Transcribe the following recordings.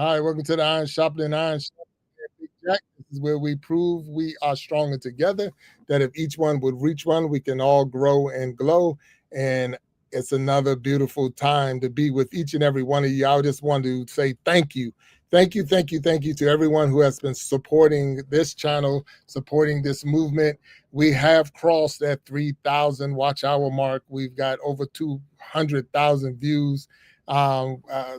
All right, welcome to the Iron Sharpening Iron. Big Jack. This is where we prove we are stronger together. That if each one would reach one, we can all grow and glow. And it's another beautiful time to be with each and every one of you. I just want to say thank you. Thank you, thank you, thank you to everyone who has been supporting this channel, supporting this movement. We have crossed that 3,000 watch hour mark. We've got over 200,000 views,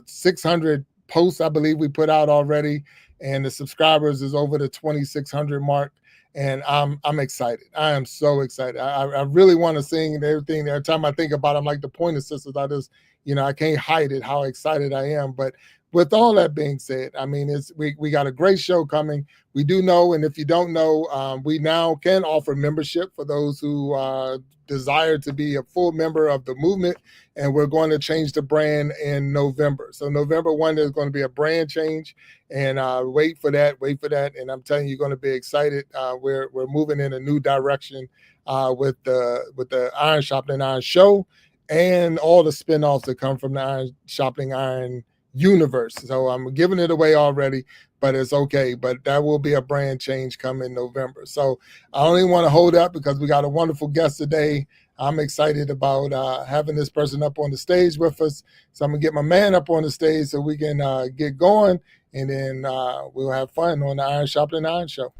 600 posts, I believe we put out already, and the subscribers is over the 2,600 mark. And I'm excited. I am so excited. I really want to sing and everything. Every time I think about it, I'm like the Pointer Sisters. I just, I can't hide it, how excited I am. But with all that being said, I mean, we got a great show coming. We do know, and if you don't know, we now can offer membership for those who desire to be a full member of the movement, and we're going to change the brand in November. So November 1, there's going to be a brand change, and wait for that, and I'm telling you, you're going to be excited. We're moving in a new direction with the Iron Sharpening Iron show and all the spinoffs that come from the Iron Sharpening Iron universe. So I'm giving it away already, but it's okay. But that will be a brand change coming November. So I don't even want to hold up because we got a wonderful guest today. I'm excited about having this person up on the stage with us. So I'm gonna get my man up on the stage so we can get going, and then we'll have fun on the Iron Sharpening Iron show.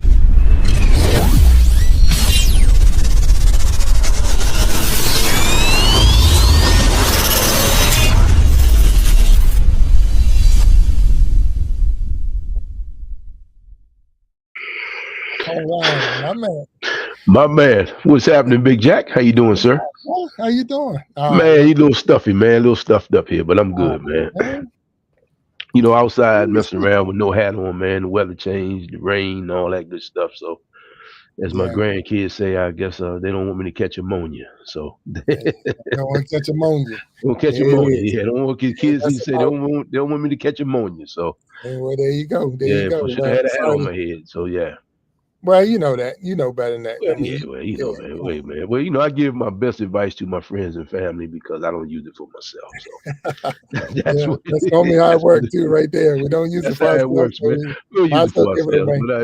All right, my man. My man, what's happening, Big Jack? How you doing, sir? How you doing? Man, you a little stuffy, man. A little stuffed up here, but I'm good, man. Outside messing around with no hat on, man. The weather changed, the rain, all that good stuff. So, as my grandkids say, I guess they don't want me to catch pneumonia. So, don't want to catch pneumonia. Don't catch pneumonia. Yeah, don't want kids who say they don't want me to catch pneumonia. So, well, there you go. There you go. I should have had a hat on my head. So, yeah. Well, you know that. You know better than that. Well, man. Wait, man. Well, I give my best advice to my friends and family because I don't use it for myself. So that's only how it works too, right there. We don't use it for ourselves. Works, man. We don't use it for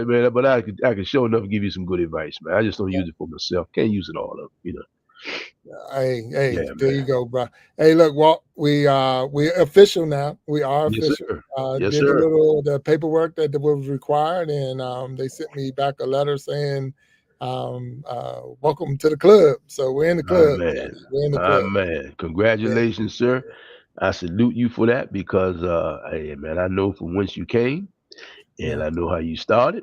ourselves, but I can show enough give you some good advice, man. I just don't use it for myself. Can't use it all of it, Hey, there you go, bro. Hey, look, Walt, we're official now. We are official. Yes, did sir. The paperwork that was required, and they sent me back a letter saying, welcome to the club. So we're in the club. We're in the club. Man. Congratulations, sir. I salute you for that because, hey, man, I know from whence you came, and I know how you started,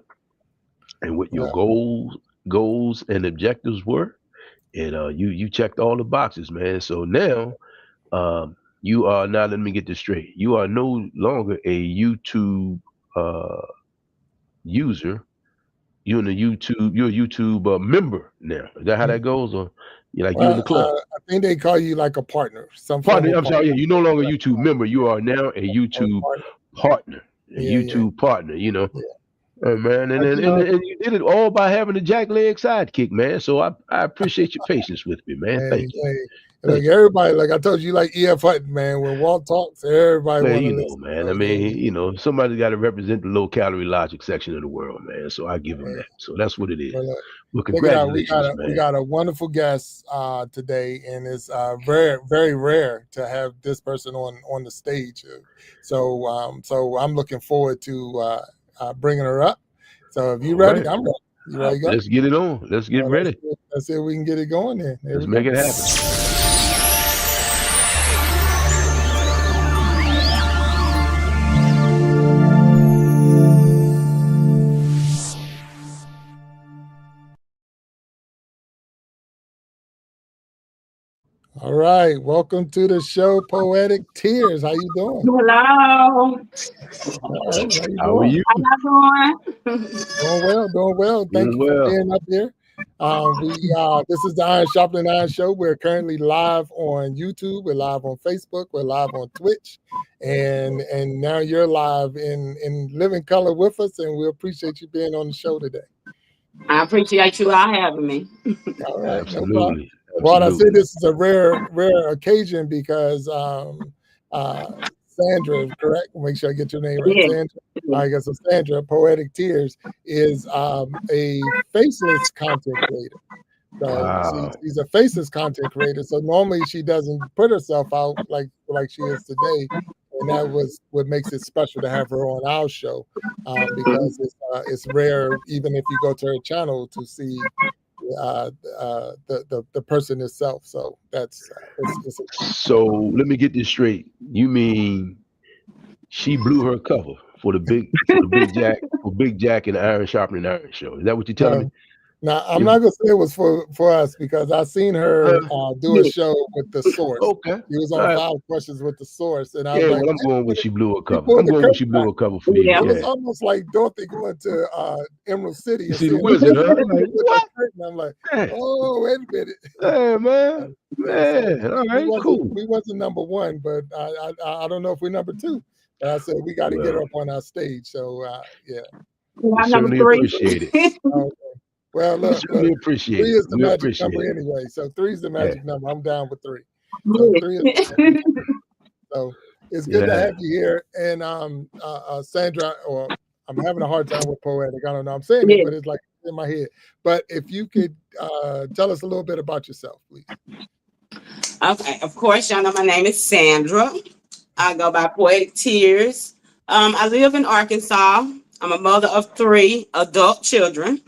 and what your goals and objectives were. And you checked all the boxes, man. So now you are, now let me get this straight. You are no longer a YouTube user. You're a YouTube member now. Is that how that goes? Or you're like, you're in the club? I think they call you like a partner. I'm sorry, yeah, you're no longer a YouTube member. You are now a YouTube partner. Partner, man, and you did it all by having a jackleg sidekick, man. So I appreciate your patience with me, man. Thank you. Like everybody, like I told you, like E.F. Hutton, man. When Walt talks, everybody want to listen. Man. I mean, somebody got to represent the low calorie logic section of the world, man. So I give him that. So that's what it is. Well, congratulations, man. We got a wonderful guest today, and it's very, very rare to have this person on the stage. So I'm looking forward to bringing her up. So if you're ready, I'm ready. You ready to go? Let's get it on. Let's get ready. Let's see if we can get it going then. Let's make it happen. All right, welcome to the show, Poetic Tears. How you doing? Hello. How are you? How you doing? Doing well. Thank you for being up here. This is the Iron Sharpening Iron show. We're currently live on YouTube. We're live on Facebook. We're live on Twitch, and now you're live in living color with us. And we appreciate you being on the show today. I appreciate you all having me. All right, absolutely. Well, I say this is a rare occasion because Sandra, correct? Make sure I get your name right. Yeah. Sandra. I guess so Sandra, Poetic Tears, is a faceless content creator. So Wow. she's a faceless content creator. So normally she doesn't put herself out like she is today. And that was what makes it special to have her on our show, because it's rare, even if you go to her channel, to see the person itself. So that's so let me get this straight. You mean she blew her cover for the Big Jack and the Iron Sharpening Iron show? Is that what you're telling me? Now, I'm not gonna say it was for us, because I seen her do a show with The Source. Okay. He was on 5 Questions with The Source, and I was Yeah, like, well, I'm going with she blew her cover. pulled I'm the going with she curtain blew her back. cover for you. Yeah. It was Yeah. almost like Dorothy going to Emerald City You and see the seeing wizard, huh? with Like, that what? curtain. I'm like, Man. oh, wait a minute. Hey, man. Man. So All right, cool. we wasn't number 1, but I don't know if we're number 2. But I said we got to get her up on our stage. So yeah. We certainly appreciate it. Okay. Well, look, we appreciate 3 it. is the magic number anyway. So 3 is the magic number. I'm down with 3. So 3 is the magic number. So it's good to have you here. And Sandra, or I'm having a hard time with Poetic. I don't know. I'm saying it, but it's like in my head. But if you could tell us a little bit about yourself, please. Okay, of course, y'all know my name is Sandra. I go by Poetic Tears. I live in Arkansas. I'm a mother of 3 adult children.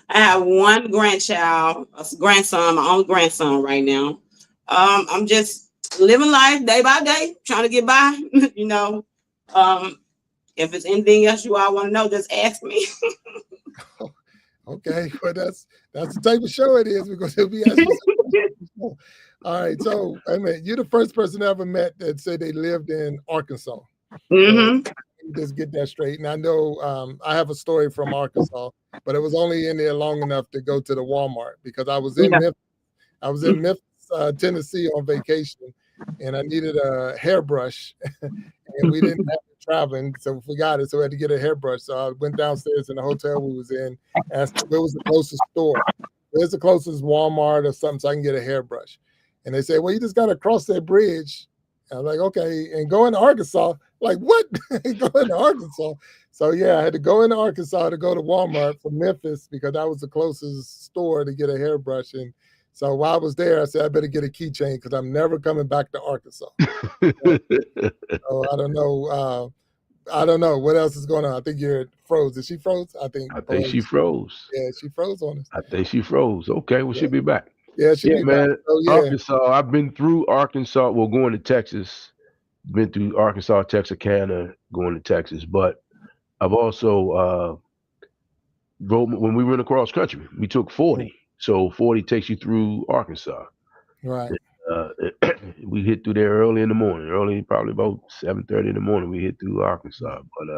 I have 1 grandchild, a grandson, my only grandson right now. I'm just living life day by day, trying to get by. You know, if it's anything else you all want to know, just ask me. Okay, well that's the type of show it is, because he'll be asking. All right, so I mean, you're the first person I ever met that said they lived in Arkansas. Mm-hmm. Just get that straight. And I know I have a story from Arkansas, but it was only in there long enough to go to the Walmart, because I was in Memphis. I was in Memphis, Tennessee on vacation, and I needed a hairbrush, and we didn't have it traveling, so we forgot it. So we had to get a hairbrush. So I went downstairs in the hotel we was in, asked where was the closest store. Where's the closest Walmart or something so I can get a hairbrush? And they said, well, you just got to cross that bridge. And I was like, okay, and go into Arkansas. Like, what? Go into Arkansas. So yeah, I had to go into Arkansas to go to Walmart from Memphis, because that was the closest store to get a hairbrush. And so while I was there, I said, I better get a keychain, because I'm never coming back to Arkansas. So I don't know. I don't know what else is going on. I think you're froze. Is she froze? I think she froze. Yeah, she froze on us. I think she froze. Okay, well, she'll be back. Yeah, she'll be man. back. So, yeah. Arkansas. I've been through Arkansas. Well, going to Texas. Been through Arkansas, Texarkana, going to Texas. But I've also rode when we went across country. We took 40. So 40 takes you through Arkansas. Right. We hit through there early in the morning. Early, probably about 7:30 in the morning. We hit through Arkansas. But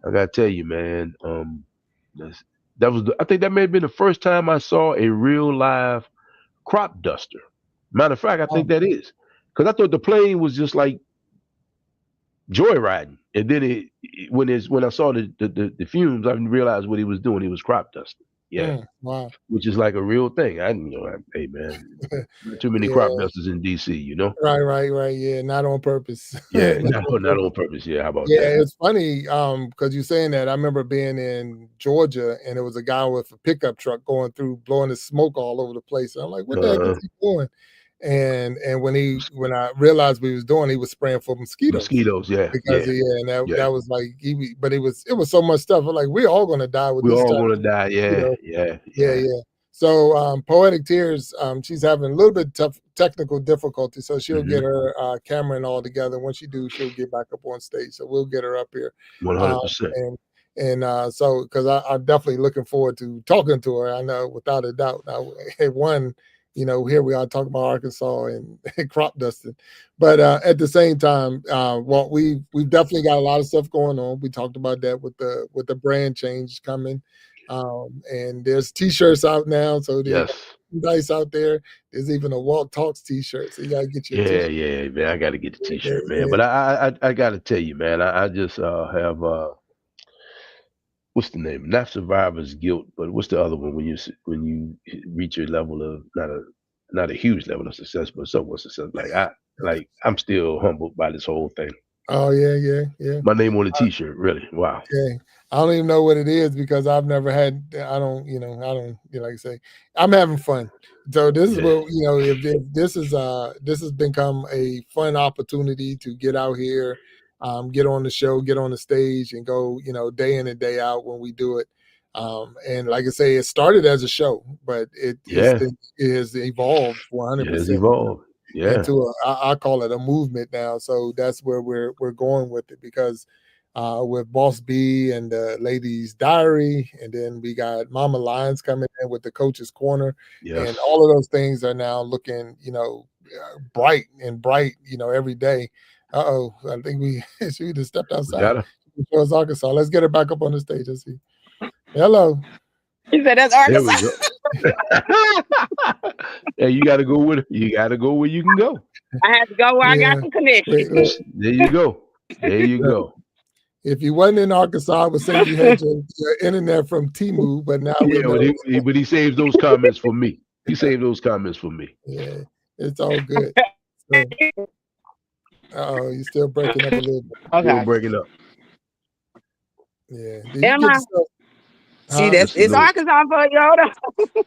I gotta tell you, man, I think that may have been the first time I saw a real live crop duster. Matter of fact, I think that is, because I thought the plane was just like joyriding, and then when I saw the fumes, I didn't realize what he was doing. He was crop dusting. Yeah. Wow. Which is like a real thing. Hey man, too many crop dusters in DC, you know? Right. Yeah, not on purpose. Yeah, not on purpose. Yeah, how about that? Yeah, it's funny because you're saying that. I remember being in Georgia, and there was a guy with a pickup truck going through, blowing his smoke all over the place. And I'm like, what the heck is he doing? And when I realized what he was doing, he was spraying for mosquitoes. Mosquitoes, yeah. Because that was like it was so much stuff. Like, we're all gonna die with this. We're all gonna die, yeah. So Poetic Tears, she's having a little bit tough technical difficulty, so she'll get her camera and all together. Once she do, she'll get back up on stage. So we'll get her up here. 100%. And so, because I'm definitely looking forward to talking to her. I know without a doubt. Here we are talking about Arkansas and crop dusting, but at the same time, we've definitely got a lot of stuff going on. We talked about that with the brand change coming, and there's T-shirts out now. So there's nice out there. There's even a Walt Talks T-shirt. So you gotta get your T-shirt. Yeah, man. I gotta get the T-shirt, man. But I gotta tell you, man. I just have what's the name? Not survivor's guilt, but what's the other one when you reach your level of not a huge level of success, but somewhat success. Like I'm still humbled by this whole thing. Oh yeah. My name on the T-shirt. Really? Wow. Yeah. I don't even know what it is because I've never had. I don't. Like I say, I'm having fun. So this is what If this has become a fun opportunity to get out here, get on the show, get on the stage, and go. Day in and day out when we do it. And like I say, it started as a show, but it has evolved 100%. It has evolved. Yeah. Into I call it a movement now. So that's where we're going with it because. With Boss B and the Ladies Diary, and then we got Mama Lions coming in with the Coach's Corner, and all of those things are now looking, bright, every day. I think she just stepped outside. It's Arkansas. Let's get her back up on the stage. Let's see. Hello. You said that's Arkansas. Hey, you got to go with it. You got to go where you can go. I had to go where I got some connections. There you go. There you go. If you wasn't in Arkansas, I would say you had your internet from Temu, but now but he saves those comments for me. He saved those comments for me. Yeah, it's all good. So, you're still breaking up a little bit. Okay. Still breaking up. Yeah. See, it's Arkansas for you. Hold on.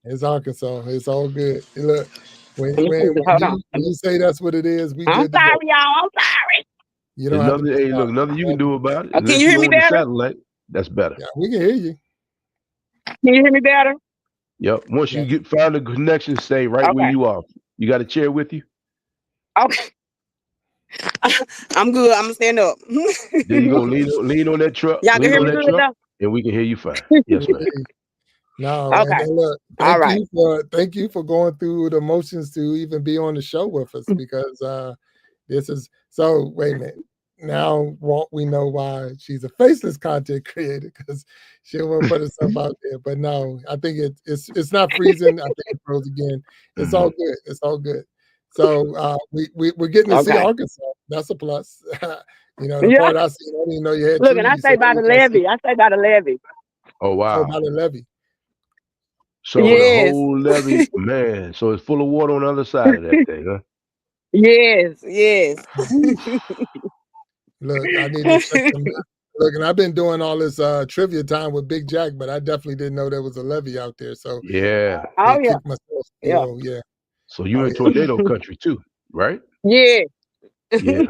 It's Arkansas. It's all good. Look, when you say that's what it is, I'm sorry, y'all. I'm sorry. You don't have to, nothing you can do about it. Can you hear me better? Satellite, that's better. Yeah, we can hear you. Can you hear me better? Yep. Once you find the connection, stay right where you are. You got a chair with you? Okay. I'm good. I'm gonna stand up. There you go. Lean on that truck. Y'all can hear me good though? And we can hear you fine. Yes, ma'am. No, okay. Look, thank you for going through the motions to even be on the show with us because this is so. Wait a minute. Now we know why she's a faceless content creator because she won't put herself out there. But no, I think it's not freezing. I think it froze again. It's all good. It's all good. So we're getting to see Arkansas. That's a plus. The part I see, I didn't even know you had. Look, and I say by the levee. Oh wow! Oh, by the levee. So the whole levee, man. So it's full of water on the other side of that thing, huh? Yes. Look, I need to check them out. Look, and I've been doing all this trivia time with Big Jack, but I definitely didn't know there was a levee out there. So yeah. Oh yeah. Yeah. So you're in tornado country too, right? Yeah. Yeah.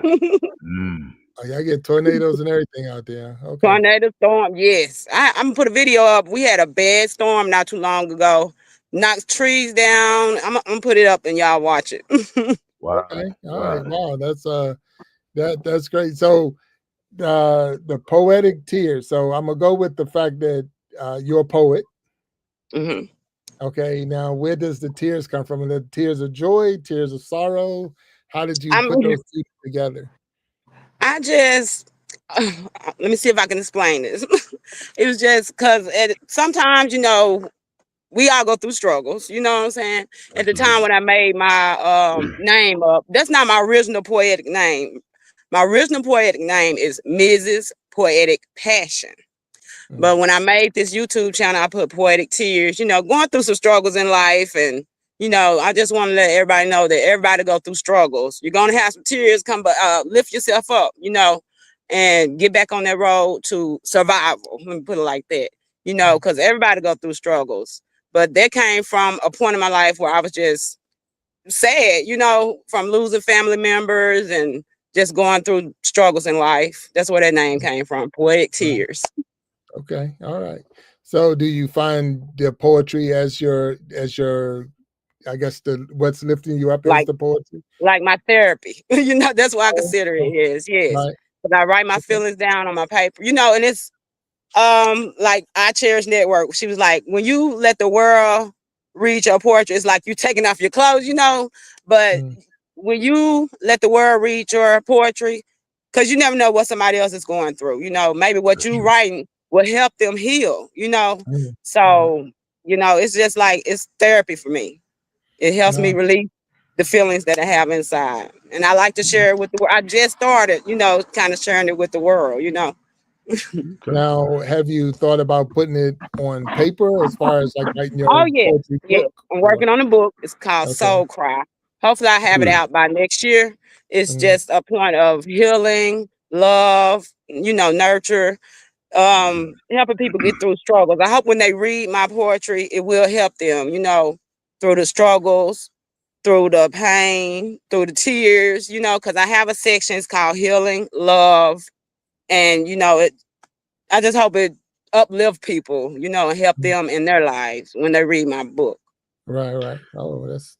Oh, yeah, I get tornadoes and everything out there. Okay. Tornado storm, yes. I'm gonna put a video up. We had a bad storm not too long ago. Knocked trees down. I'm gonna put it up and y'all watch it. Wow. Okay. All right. Wow. That's great. So the poetic tears. So I'm gonna go with the fact that you're a poet. Mm-hmm. Okay. Now, where does the tears come from? The tears of joy, tears of sorrow? How did you put those two together? I just let me see if I can explain this. It was just because sometimes, we all go through struggles, you know what I'm saying? At the time when I made my name up, that's not my original poetic name. My original poetic name is Mrs. Poetic Passion. But when I made this YouTube channel, I put Poetic Tears, going through some struggles in life. And, I just want to let everybody know that everybody go through struggles. You're going to have some tears come, but lift yourself up, and get back on that road to survival. Let me put it like that, because everybody go through struggles. But that came from a point in my life where I was just sad, from losing family members and just going through struggles in life. That's where that name came from, Poetic Tears. Okay. All right. So do you find the poetry as your I guess what's lifting you up is the poetry? Like my therapy. That's what I consider it is. Yes. Right. But I write my feelings down on my paper, and it's like I Cherish Network. She was like, when you let the world read your poetry, it's like you taking off your clothes, but when you let the world read your poetry, because you never know what somebody else is going through, maybe what you writing will help them heal, So, it's just like, it's therapy for me. It helps me release the feelings that I have inside. And I like to share it with the world. I just started, kind of sharing it with the world, Now, have you thought about putting it on paper as far as like writing your poetry book? I'm working on a book. It's called Soul Cry. Hopefully I have it out by next year. It's just a point of healing, love, nurture, helping people get through struggles. I hope when they read my poetry, it will help them, through the struggles, through the pain, through the tears, because I have a section, it's called Healing, Love, and I just hope it uplift people, and help them in their lives when they read my book. Right. Oh, that's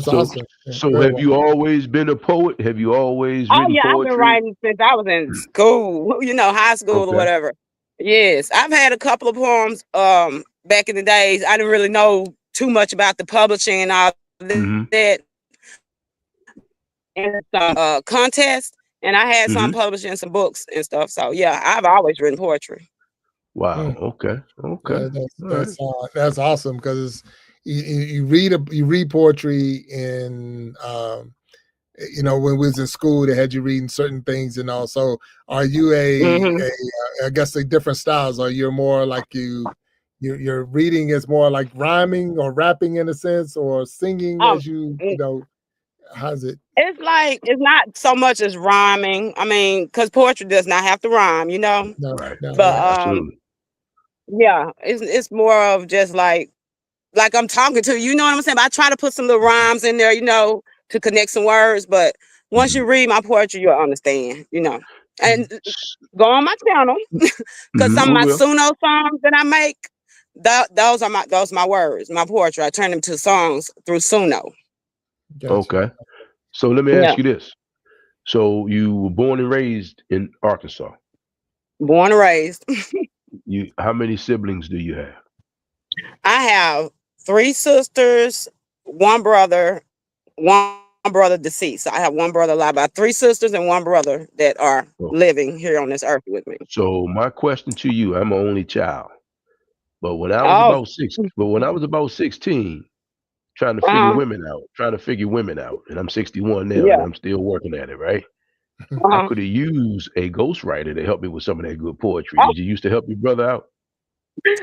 So, awesome. so have you always been a poet? Have you always written I've poetry? been writing since I was in school, high school or whatever. Yes, I've had a couple of poems back in the days. I didn't really know too much about the publishing and all that. And some contest, and I had some publishing some books and stuff. So yeah, I've always written poetry. Wow. Okay. That's awesome, because you read poetry in when we was in school, they had you reading certain things, and also are you I guess a different styles? Or you're more like your reading is more like rhyming or rapping in a sense, or singing as how's it? It's not so much as rhyming. I mean, because poetry does not have to rhyme, No, but yeah, it's more of just like I'm talking to you, know what I'm saying? But I try to put some little rhymes in there, to connect some words. But once you read my poetry, you'll understand, And go on my channel, because some of my Suno songs that I make, those are my words, my poetry. I turn them to songs through Suno. Gotcha. Okay. So let me ask you this. So you were born and raised in Arkansas? Born and raised. How many siblings do you have? I have 3 sisters, 1 brother, 1 brother deceased. So I have 1 brother alive. I have 3 sisters and 1 brother that are living here on this earth with me. So my question to you, I'm an only child. But when I was about 16, trying to figure women out, and I'm 61 now, and I'm still working at it, right? I could have used a ghostwriter to help me with some of that good poetry. Did you used to help your brother out? They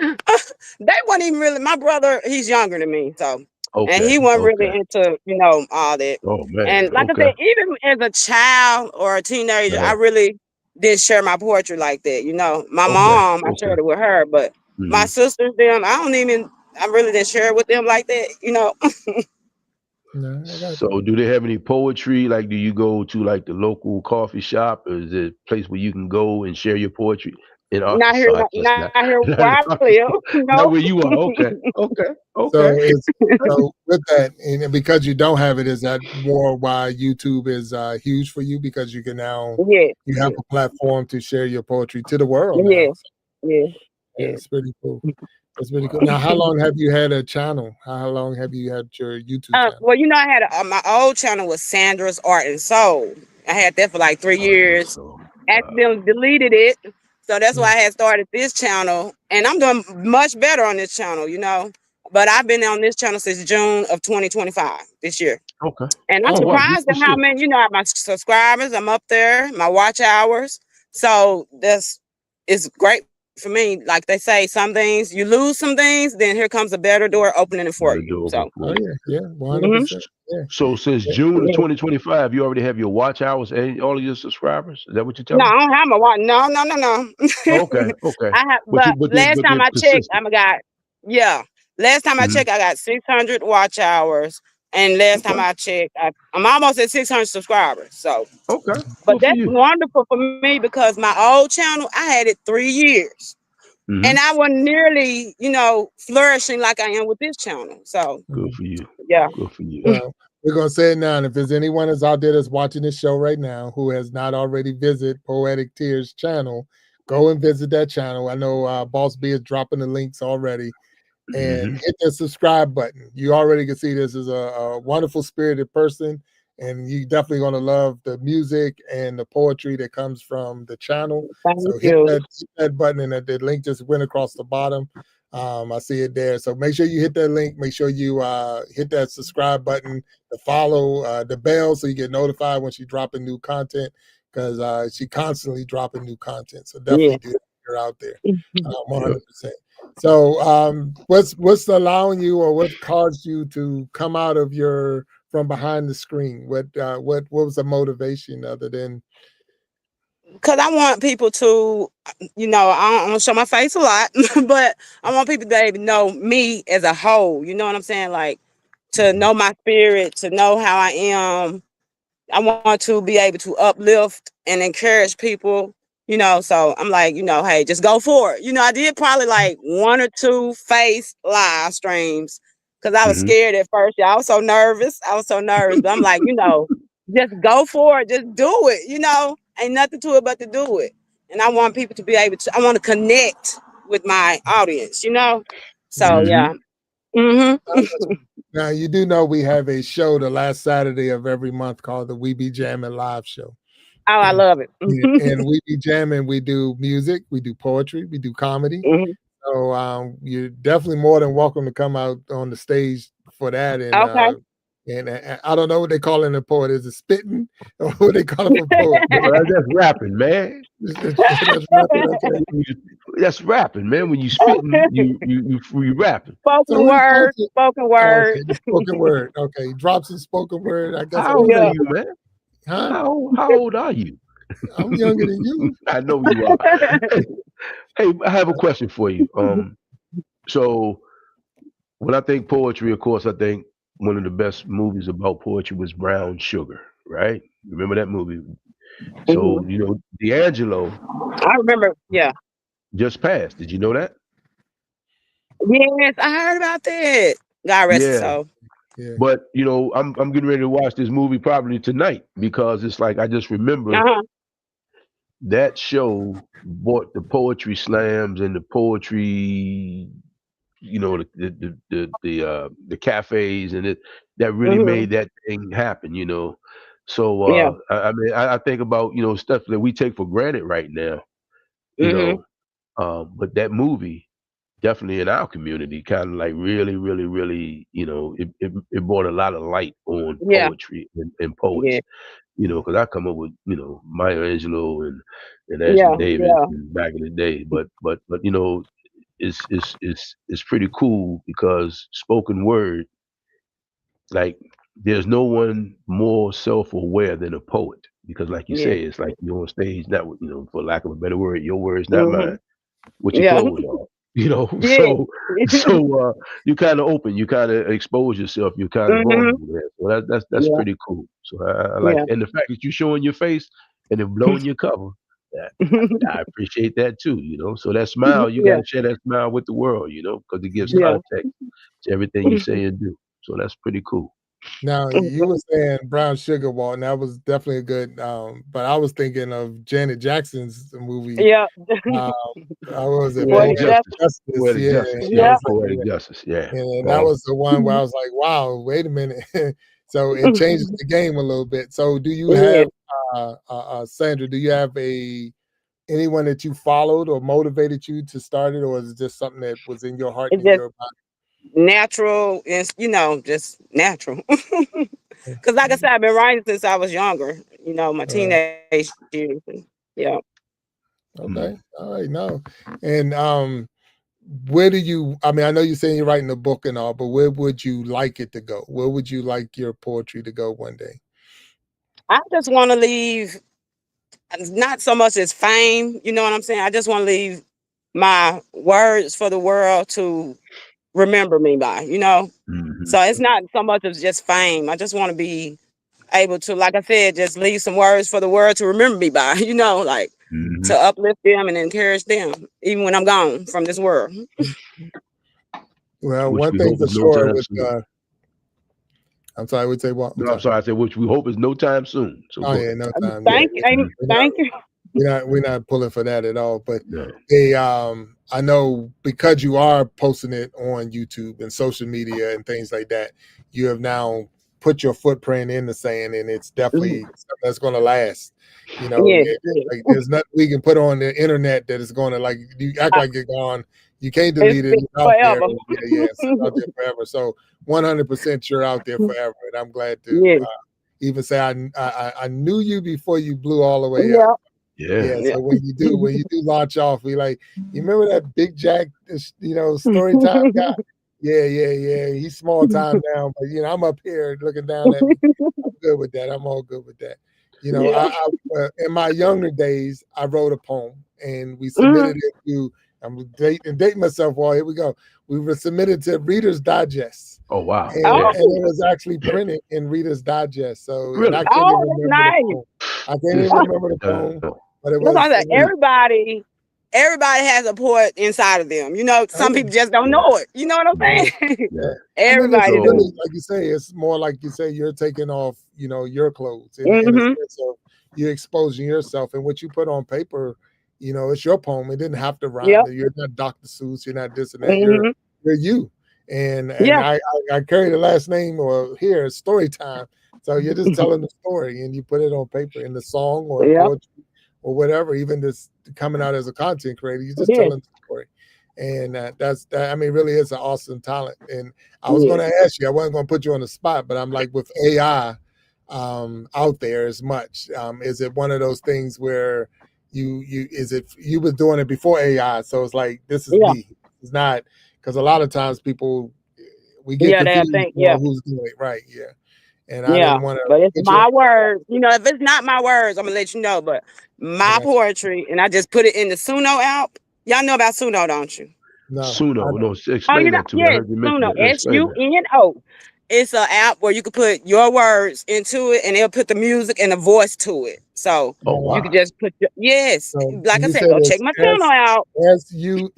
weren't even really. My brother, he's younger than me, so and he wasn't really into all that. Oh man! And like I said, even as a child or a teenager, I really didn't share my poetry like that. My mom, I shared it with her, but my sisters, them, I really didn't share it with them like that. So do they have any poetry? Like, do you go to like the local coffee shop, or is it a place where you can go and share your poetry? In Arkansas, not here where I live. Not where you are. Okay. So with that, and because you don't have it, is that more why YouTube is huge for you, because you can now you have a platform to share your poetry to the world? It's pretty cool. That's really cool. Now, how long have you had a channel? How long have you had your YouTube channel? Well, I had my old channel was Sandra's Art and Soul. I had that for like 3 years. Accidentally deleted it. So that's why I had started this channel. And I'm doing much better on this channel, But I've been on this channel since June of 2025, this year. Okay. And I'm surprised at how many, my subscribers, I'm up there, my watch hours. So it's great for me. Like they say, some things, you lose some things, then here comes a better door opening it for you. So, 100%. So since June of 2025, you already have your watch hours and all of your subscribers? Is that what you're telling me? No, I don't have my watch. No. Okay. I have, but last time I checked, last time I checked, I got 600 watch hours. And last time I checked, I'm almost at 600 subscribers. So, but that's wonderful for me, because my old channel, I had it 3 years. And I wasn't nearly, flourishing like I am with this channel. So good for you. Yeah. Good for you. Well, we're gonna say it now. And if there's anyone that's out there that's watching this show right now who has not already visited Poetic Tears channel, go and visit that channel. I know Boss B is dropping the links already. And hit the subscribe button. You already can see this is a wonderful spirited person, and you definitely going to love the music and the poetry that comes from the channel. So hit that button, and the link just went across the bottom. I see it there. So make sure you hit that link. Make sure you hit that subscribe button, the follow, the bell, so you get notified when she's dropping new content, because she constantly dropping new content. So definitely do that if you're out there. 100%. So what's allowing you, or what caused you to come out of your from behind the screen? What was the motivation other than? Because I want people to, I don't show my face a lot, but I want people to be able to know me as a whole. You know what I'm saying? Like to know my spirit, to know how I am. I want to be able to uplift and encourage people, so I'm like, hey, just go for it. I did probably like 1 or 2 face live streams because I was Mm-hmm. scared at first. Yeah, I was so nervous. But I'm like, just go for it. Just do it. Ain't nothing to it but to do it. And I want people to be able to, I want to connect with my audience, So, Mm-hmm. yeah. Mm-hmm. Now you do know we have a show the last Saturday of every month called the We Be Jamming Live Show. Oh, I love it. And We Be Jamming, we do music, we do poetry, we do comedy. Mm-hmm. So you're definitely more than welcome to come out on the stage for that. And Okay. and I don't know what they call it in the poet. Is it spitting or what they call it for poet? That's rapping, man. That's rapping, man. When you spitting, you rapping. Spoken word. Okay, spoken word. Okay, drop some spoken word. I guess. How old are you, man? Huh? How old are you? I'm younger than you. I know you are. Hey, I have a question for you. So when I think poetry, of course, I think one of the best movies about poetry was Brown Sugar, right? Remember that movie? So D'Angelo. I remember. Yeah. Just passed. Did you know that? Yes, I heard about that. God rest his soul. Yeah. But I'm getting ready to watch this movie probably tonight because it's like I just remember that show brought the poetry slams and the poetry, the cafes and that really made that thing happen. So I mean I think about stuff that we take for granted right now. But that movie definitely in our community kind of like really, really, really, it brought a lot of light on poetry and poets. Because I come up with Maya Angelou and Ashley Davis back in the day, but it's pretty cool because spoken word, like there's no one more self-aware than a poet because like you say, it's like you're on stage, not for lack of a better word, your words, not mine. What your clothes are, so you kind of open, you kind of expose yourself, you kind of vulnerable there. So that's pretty cool. So I like, and the fact that you're showing your face and then blowing your cover, I appreciate that too. So that smile, you got to share that smile with the world, because it gives context to everything you say and do. So that's pretty cool. Now you were saying Brown Sugar, Walt, and that was definitely a good. But I was thinking of Janet Jackson's movie. Yeah. What was it? Poetic Justice. Poetic Justice. Yeah. And that was the one where I was like, wow, wait a minute. So it changes the game a little bit. So do you have, Sandra? Do you have anyone that you followed or motivated you to start it, or is it just something that was in your heart and in your body? Natural, and just natural. Because like I said, I've been writing since I was younger. My teenage years. Yeah. Okay. All right. No. And where do you? I mean, I know you're saying you're writing a book and all, but where would you like it to go? Where would you like your poetry to go one day? I just want to leave, not so much as fame. You know what I'm saying? I just want to leave my words for the world to remember me by, So it's not so much as just fame. I just want to be able to, like I said, just leave some words for the world to remember me by, like to uplift them and encourage them, even when I'm gone from this world. Well, one thing for sure with I'm sorry, would say what? No, I'm sorry, I said which we hope is no time soon. So no time. Thank you. Thank you. We're not pulling for that at all. But I know because you are posting it on YouTube and social media and things like that, you have now put your footprint in the sand, and it's definitely something that's going to last. Like, there's nothing we can put on the internet that is going to, like, you act like you're gone. You can't delete it. It's out forever. There. It's out there forever. So 100% you're out there forever, and I'm glad to even say I knew you before you blew all the way up. Yeah. So when you do launch off, we like, you remember that Big Jack, story time guy? Yeah. He's small time now, but I'm up here looking down at me. I'm good with that. I'm all good with that. In my younger days, I wrote a poem and we submitted it to. I'm dating myself. Well, here we go. We were submitted to Reader's Digest. Oh wow! And it was actually printed in Reader's Digest. So really? I can't even remember the poem. I can't even remember the poem, but it was. Everybody has a poet inside of them. Some people just don't know it. You know what I'm saying? Yeah. Everybody really, like you say, it's more like you say you're taking off, your clothes in a sense of you're exposing yourself, and what you put on paper, it's your poem. It didn't have to rhyme. Yep. You're not Dr. Seuss. You're not this and that. You're you. And I carry the last name or here story time. So you're just telling the story and you put it on paper in the song or poetry or whatever, even just coming out as a content creator, you're just telling the story. And really is an awesome talent. And I was going to ask you, I wasn't going to put you on the spot, but I'm like, with AI out there as much, is it one of those things where you were doing it before AI? So it's like, this is me. It's not, because a lot of times we get confused who's doing it, right? Yeah. And I didn't want to. But it's my words. If it's not my words, I'm gonna let you know. But my poetry, and I just put it in the Suno app. Y'all know about Suno, don't you? No. Suno, no. Explain that to me. Yes, Suno, SUNO. It's an app where you can put your words into it, and it'll put the music and the voice to it. So you can just put so like I said, go check my channel out. SUNO,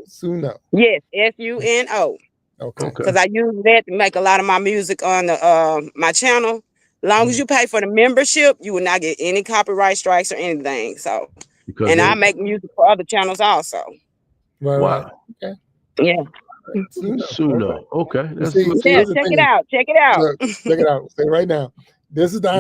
Suno. Yes, SUNO. Okay. Because I use that to make a lot of my music on the my channel. As long as you pay for the membership, you will not get any copyright strikes or anything. So, I make music for other channels also. Right. Wow. Okay. Yeah. Suno. Okay. Check it out. Check it out. Look, check it out. Say right now, this is the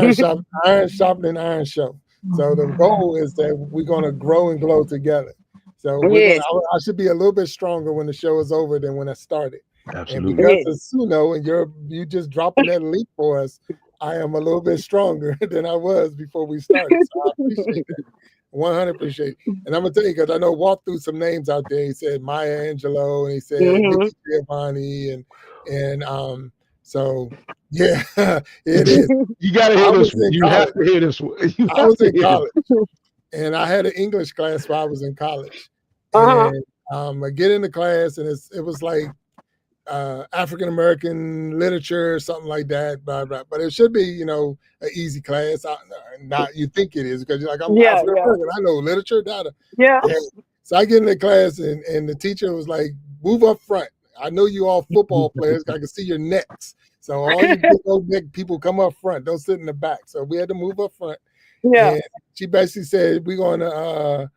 Iron Sharpening Iron Show. So the goal is that we're going to grow and glow together. So I should be a little bit stronger when the show is over than when I started. Absolutely. And because of Suno and you just dropping that link for us, I am a little bit stronger than I was before we started. So I appreciate that. 100% appreciate it. And I'm gonna tell you, because I know Walt threw some names out there. He said Maya Angelou, and he said Nikki Giovanni, and so yeah, it is. You gotta hear this one. You have to hear this one. I was in college, and I had an English class while I was in college. And I get into class, and it was like African American literature, something like that. Blah, blah. But it should be, an easy class. Not you think it is, because you're like, I'm African American. I know literature, data. Yeah. So I get in the class, and the teacher was like, "Move up front. I know you all football players. I can see your necks. So all you big old neck people, come up front. Don't sit in the back." So we had to move up front. Yeah. And she basically said, "We're going to,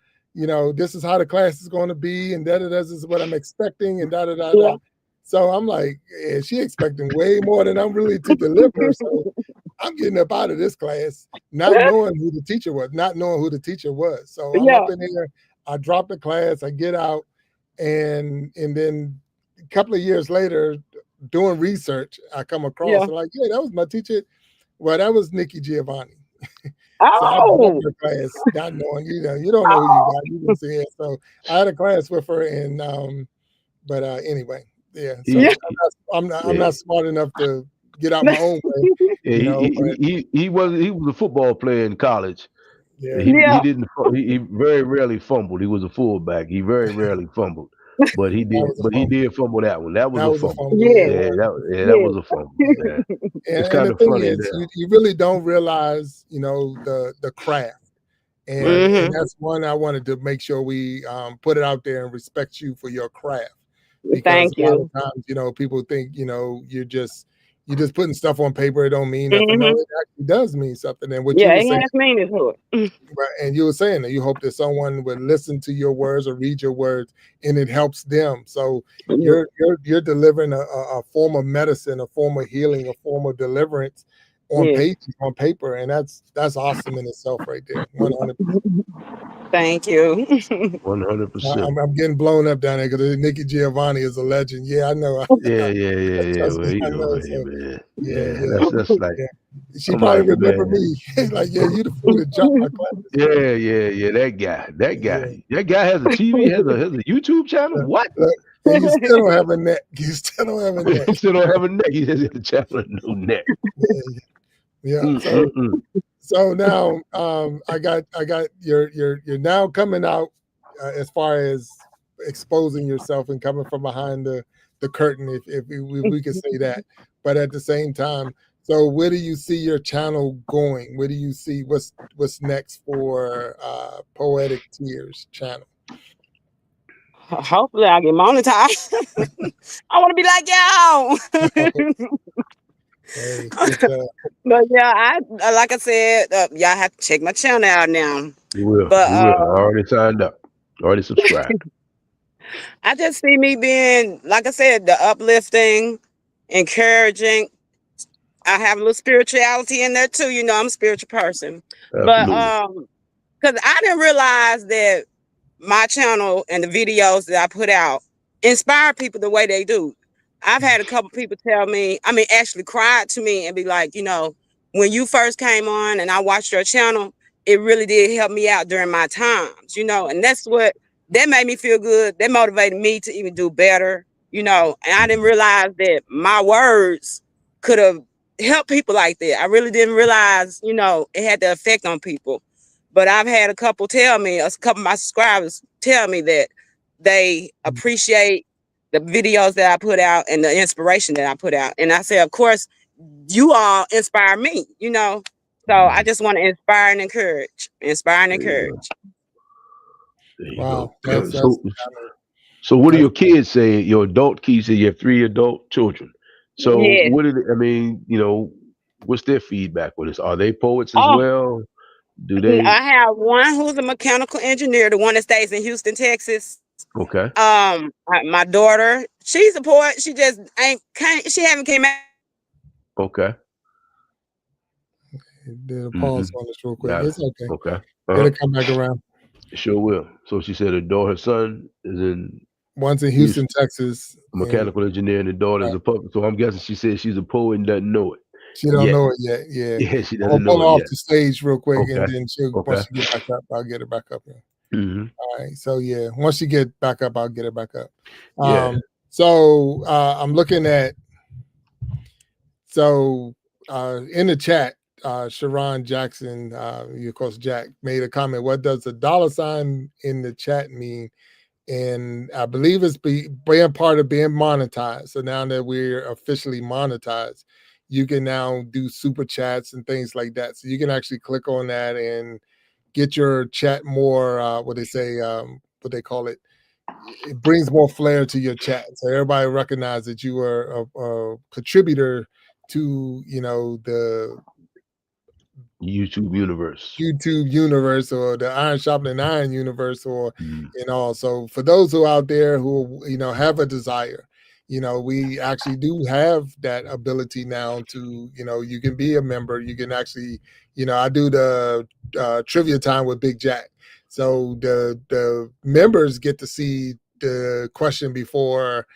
this is how the class is going to be, and this is what I'm expecting, and da da da da." So I'm like, yeah, she expecting way more than I'm really to deliver. So I'm getting up out of this class, not knowing who the teacher was. So I'm up in there, I drop the class, I get out, and then a couple of years later, doing research, I come across and like, that was my teacher. Well, that was Nikki Giovanni. So I went to class, not knowing, you don't know who you got. You didn't see it. So I had a class with her, and but anyway. Yeah, so I'm not smart enough to get out my own way. He was a football player in college. Yeah. He very rarely fumbled. He was a fullback. He very rarely fumbled, but he did fumble that one. That was a fumble. That was a fumble. Yeah. It's kind of funny. You really don't realize, the craft, and that's one I wanted to make sure we put it out there and respect you for your craft. Because Thank you. A lot of times, people think, you're just putting stuff on paper. It don't mean nothing. No, it actually does mean something. And what you were saying, right, and you were saying that you hope that someone would listen to your words or read your words, and it helps them. So you're delivering a form of medicine, a form of healing, a form of deliverance on paper, and that's awesome in itself, right there. 100%. Thank you. 100%. I'm getting blown up down there because Nikki Giovanni is a legend. Yeah, I know. Yeah. Well, that's like. She probably remember me. Like, you the fool that jumped my class. Yeah. That guy has a TV, has a YouTube channel. What? And you still don't have a neck. You still don't have a neck. You still don't have a neck. He says the channel no neck. Yeah. So now I got you're now coming out as far as exposing yourself and coming from behind the curtain, if we could say that. But at the same time, so where do you see your channel going? Where do you see what's next for Poetic Tears channel? Hopefully I get monetized. I want to be like y'all. Hey, but yeah, like I said, y'all have to check my channel out now. You will. But I already signed up. Already subscribed. I just see me being, like I said, the uplifting, encouraging. I have a little spirituality in there too. You know, I'm a spiritual person. Absolutely. But because I didn't realize that my channel and the videos that I put out inspire people the way they do. I've had a couple people tell me, actually cried to me and be like, you know, when you first came on and I watched your channel, it really did help me out during my times, you know, and that made me feel good. That motivated me to even do better, you know, and I didn't realize that my words could have helped people like that. I really didn't realize, you know, it had the effect on people. But I've had a couple of my subscribers tell me that they appreciate the videos that I put out and the inspiration that I put out. And I say, of course, you all inspire me, you know. So I just want to inspire and encourage. Wow. So what do your kids say? Your adult kids say you have 3 adult children. So yes. what did you know, what's their feedback with this? Are they poets as well? Do they? I have one who's a mechanical engineer, the one that stays in Houston, Texas. Okay. My daughter, she's a poet. She just she haven't came out. Okay. Did a pause on this real quick. It's okay. Okay. It'll come back around. Sure will. So she said her son is in. One's in Houston, Texas. Mechanical engineer, and the daughter's a puppet. So I'm guessing she said she's a poet and doesn't know it. She don't know it yet. Yeah. Yeah, she doesn't know pull it her off yet. the stage real quick, Okay. and then once she get back up, I'll get her back up here. Mm-hmm. All right. So yeah, once she get back up, I'll get her back up. So I'm looking at. So in the chat, Sharon Jackson, of course, Jack made a comment. What does the $ in the chat mean? And I believe it's being part of being monetized. So now that we're officially monetized, you can now do super chats and things like that. So you can actually click on that and get your chat more, what they call it. It brings more flair to your chat. So everybody recognizes that you are a contributor to, you know, the YouTube universe or the Iron Sharpening Iron universe, or you know. So for those who out there who, you know, have a desire, you know, we actually do have that ability now to, you know, you can be a member. You can actually, you know, I do the trivia time with Big Jack. So the members get to see the question before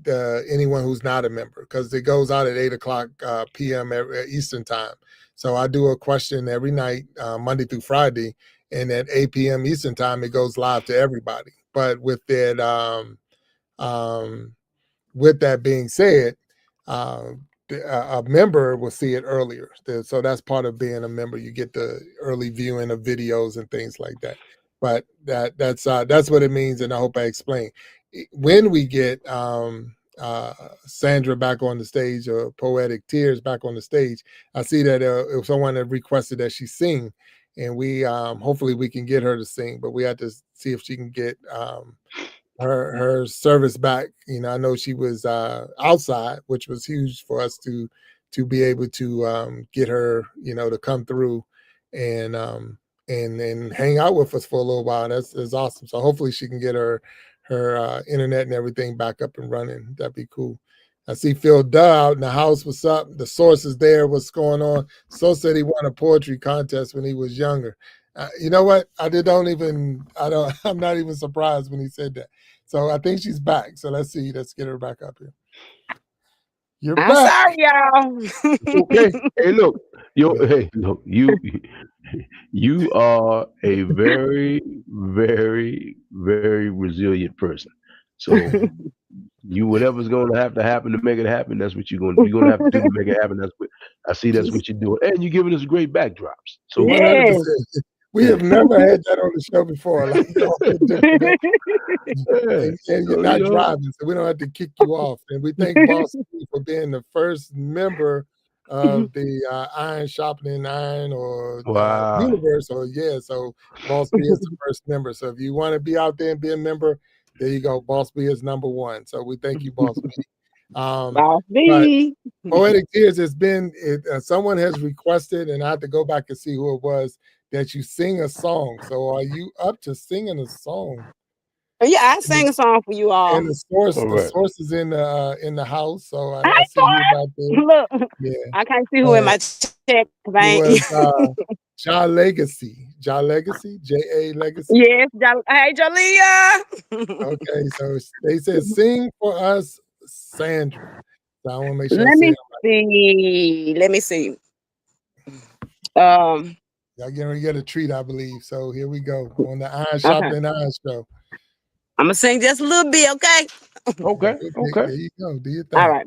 anyone who's not a member, because it goes out at 8:00 p.m. Eastern time. So I do a question every night, Monday through Friday, and at 8 p.m. Eastern time, it goes live to everybody. But with that, with that being said, a member will see it earlier. So that's part of being a member. You get the early viewing of videos and things like that. But that's what it means, and I hope I explained. When we get Sandra back on the stage, or Poetic Tears back on the stage, I see that if someone had requested that she sing, and we hopefully we can get her to sing, but we have to see if she can get her service back. You know, I know she was outside, which was huge for us to be able to get her, you know, to come through and hang out with us for a little while. That's awesome. So hopefully she can get her internet and everything back up and running. That'd be cool. I see Phil Duh out in the house. What's up? The source is there. What's going on? So said he won a poetry contest when he was younger. You know what? I'm not even surprised when he said that. So I think she's back. So let's see. Let's get her back up here. You're back. Sorry, y'all. Okay. Hey, look. You are a very, very, very resilient person. So you whatever's going to happen to make it happen, that's what you're going to have to do to make it happen. That's what I see. That's what you're doing, and you're giving us great backdrops. So 100%. We have never had that on the show before. Like, and you're not driving, so we don't have to kick you off. And we thank Boss B for being the first member of the Iron Sharpening Iron or universe. Or so Boss B is the first member. So if you want to be out there and be a member, there you go. Boss B is number one. So we thank you, Boss B. Boss B. Poetic Tears has been someone has requested, and I have to go back and see who it was, that you sing a song. So are you up to singing a song? Yeah, I sang a song for you all. And the source is in the house. So I see you about there. Look, I can't see who in my check. Ja Legacy. Ja Legacy? J-A Legacy? Yes. Hey, Jalea. Okay, so they said sing for us, Sandra. So I want to make sure. Let me see. Y'all getting ready to get a treat, I believe. So here we go on the Iron Sharpening Iron show. I'm gonna sing just a little bit, okay? Okay. There you go. Do your thing. All right.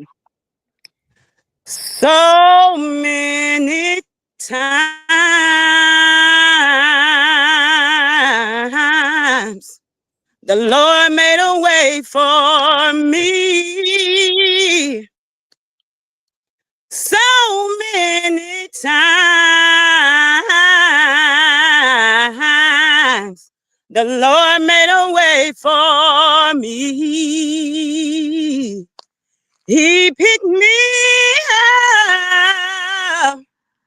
So many times the Lord made a way for me. So many times the Lord made a way for me. He picked me up.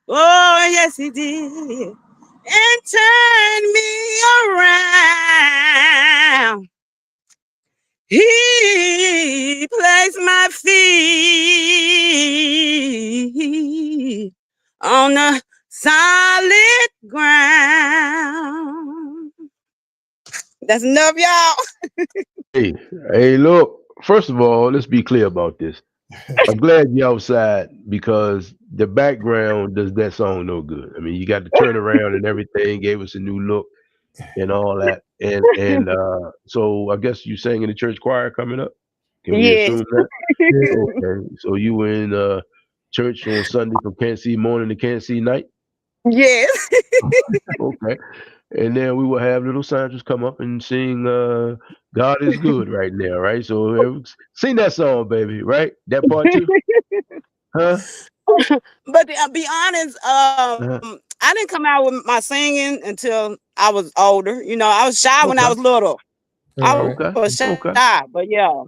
Oh, yes, he did. And turned me around. He placed my feet on the solid ground. That's enough, y'all. Hey, look. First of all, let's be clear about this. I'm glad you're outside because the background does that song no good. I mean, you got to turn around and everything. Gave us a new look and all that. And so I guess you sang in the church choir coming up. Can we assume that? Okay. So you were in church on Sunday from Can't See morning to Can't See night? Yes. Okay. And then we will have little Sandra's come up and sing God is Good right now, right? So sing that song, baby, right? That part too? Huh? But to be honest, I didn't come out with my singing until I was older. You know, I was shy when I was little. I was shy, but yeah.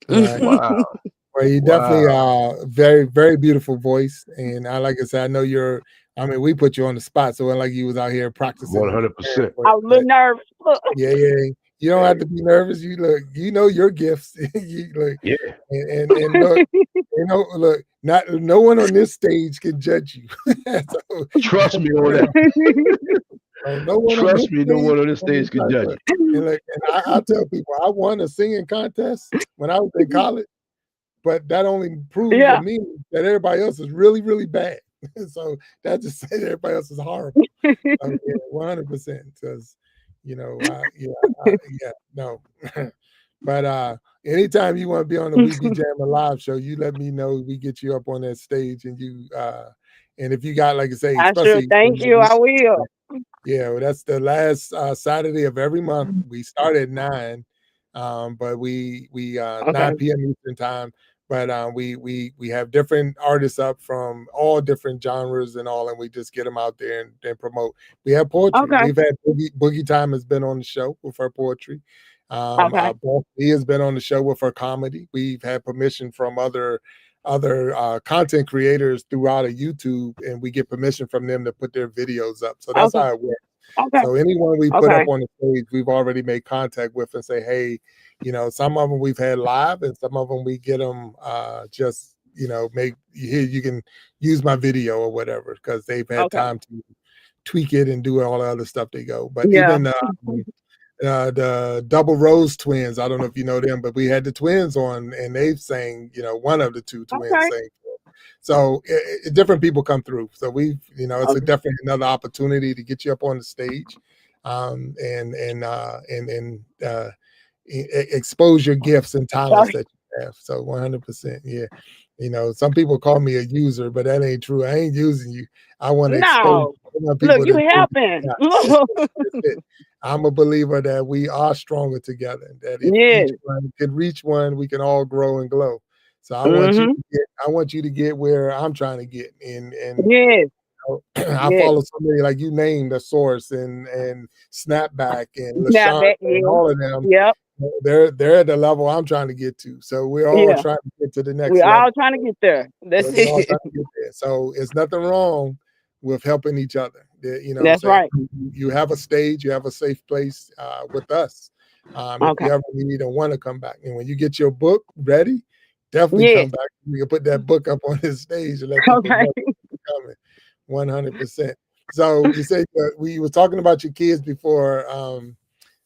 Wow. Well, you definitely very, very beautiful voice. And like I said, I know we put you on the spot. So like you was out here practicing. 100%. I was a little nervous. Yeah. You don't have to be nervous. You look, your gifts. You look, and look, look, no one on this stage can judge you. So, trust me on that. No one on this stage can judge you. And I tell people, I won a singing contest when I was in college, but that only proves to me that everybody else is really, really bad. So that just says everybody else is horrible. 100%. Because no. But anytime you want to be on the We Be Jamming live show, you let me know. We get you up on that stage, and you and if you got, like I say, thank you. I will. Yeah, well, that's the last Saturday of every month. We start at 9, but we 9 p.m. Eastern time. But we have different artists up from all different genres and all, and we just get them out there and promote. We have poetry. We've had Boogie Time has been on the show with her poetry. He has been on the show with her comedy. We've had permission from other content creators throughout YouTube, and we get permission from them to put their videos up. So that's how it works. So anyone we put up on the stage, we've already made contact with and say, hey, some of them we've had live, and some of them we get them just, you can use my video or whatever, because they've had time to tweak it and do all the other stuff they go. But even the Double Rose twins, I don't know if you know them, but we had the twins on, and they've sang, one of the two twins sang. So different people come through. So we've, it's definitely another opportunity to get you up on the stage, expose your gifts and talents that you have. So 100%, yeah. You know, some people call me a user, but that ain't true. I ain't using you. I want to expose people. Look, you helping. I'm a believer that we are stronger together. That if each one can reach one, we can all grow and glow. So I want you to get where I'm trying to get. And I follow somebody like you named, the Source and Snapback and LaShawn and all of them. Yep. They're at the level I'm trying to get to. So we're all trying to get to the next level. We're all trying to get there. That's it. So it's nothing wrong with helping each other. You know, that's right. You have a stage, you have a safe place with us. If you ever need and want to come back. And when you get your book ready, definitely come back. You can put that book up on this stage and let people know you're coming. 100%. So you say we were talking about your kids before.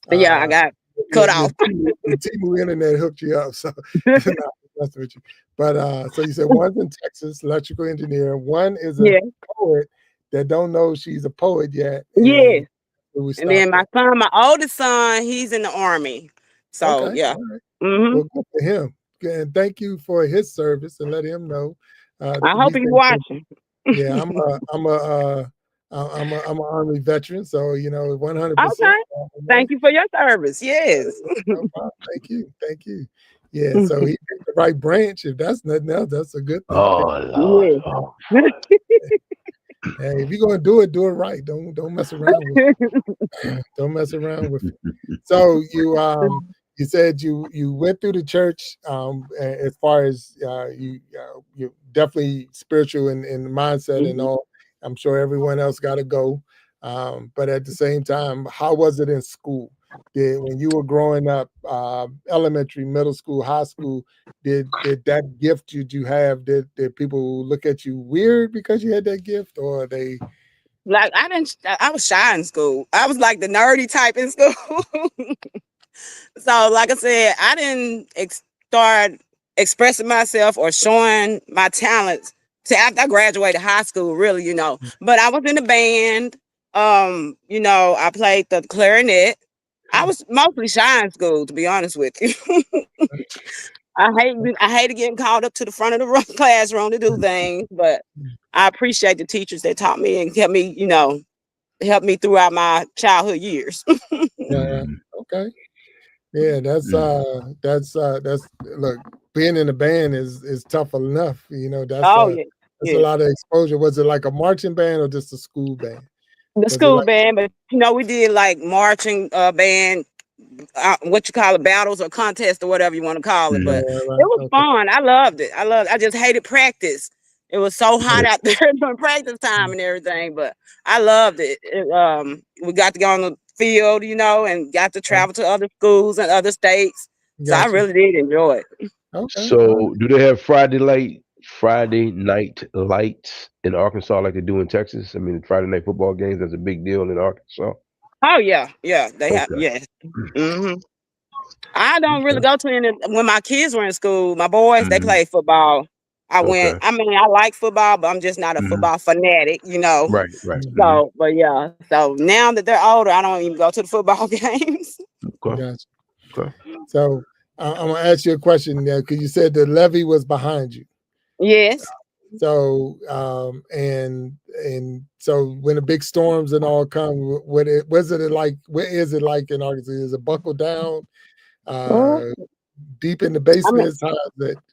I got cut off. The Temu internet hooked you up, so that's with you. But so you said one's in Texas, electrical engineer. One is a poet that don't know she's a poet yet. And then my son, my oldest son, he's in the Army. So Right. Well, good for him. And thank you for his service, and let him know. I hope he's watching. Yeah, I'm an Army veteran, so you know 100%. Okay. Thank you for your service. Yes. Thank you. Yeah, so he picked the right branch. If that's nothing else, that's a good thing. Hey, if you're gonna do it right. Don't mess around with it. Don't mess around with it. So you said you went through the church as far as you're definitely spiritual in mindset and all. I'm sure everyone else got to go. But at the same time, how was it in school? When you were growing up, elementary, middle school, high school, did that gift you have, did people look at you weird because you had that gift, or they like I was shy in school. I was like the nerdy type in school. So like I said, I didn't start expressing myself or showing my talents till after I graduated high school, really, you know. But I was in a band. You know, I played the clarinet. I was mostly shy in school, to be honest with you. I hated getting called up to the front of the classroom to do things, but I appreciate the teachers that taught me and kept me, you know, helped me throughout my childhood years. Yeah. Okay. Yeah, that's look, being in a band is tough enough. You know, that's a lot of exposure. Was it like a marching band or just a school band? The school band, but you know, we did like marching band, what you call it, battles or contests or whatever you want to call it. But it was fun. I loved it. I just hated practice. It was so hot out there during practice time and everything, but I loved it. We got to go on the field, you know, and got to travel to other schools and other states. So I really did enjoy it. Okay. So do they have Friday night lights in Arkansas like they do in Texas? I mean, Friday night football games, that's a big deal in Arkansas. Oh yeah, they have. Yes. I don't really go to any. When my kids were in school, my boys they played football. I mean, I like football, but I'm just not a football fanatic, you know. Right. So, but yeah. So now that they're older, I don't even go to the football games. Okay. So I'm gonna ask you a question now, because you said the levee was behind you. Yes. So and so when the big storms and all come, what is it like in Arkansas? Is it buckle down? Deep in the basement?